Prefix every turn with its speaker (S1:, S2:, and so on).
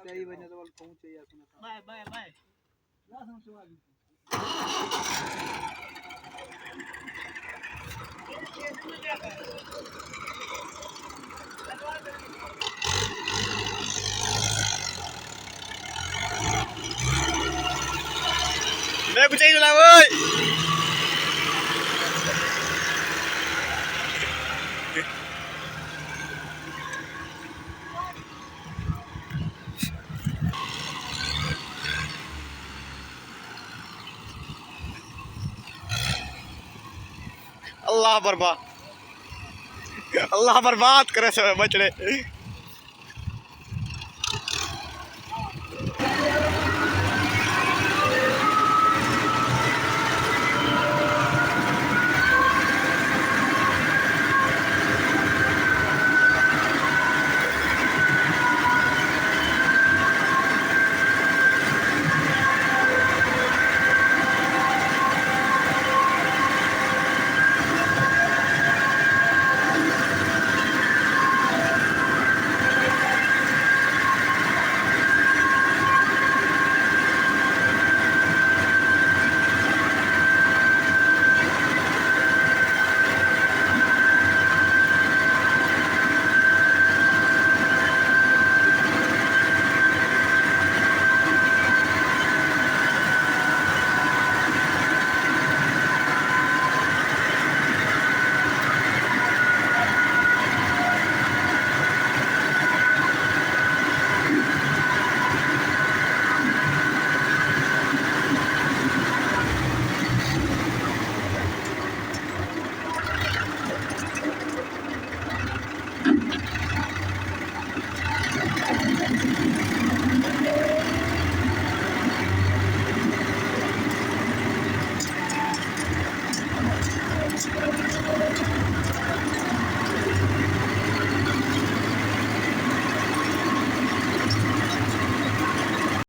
S1: सही बने तो पहुंचे या सुना बाय बाय बाय लास्ट हम आ गई
S2: मैं कुछ नहीं बोला वो अल्लाह बर्बाद करे सब बचड़े।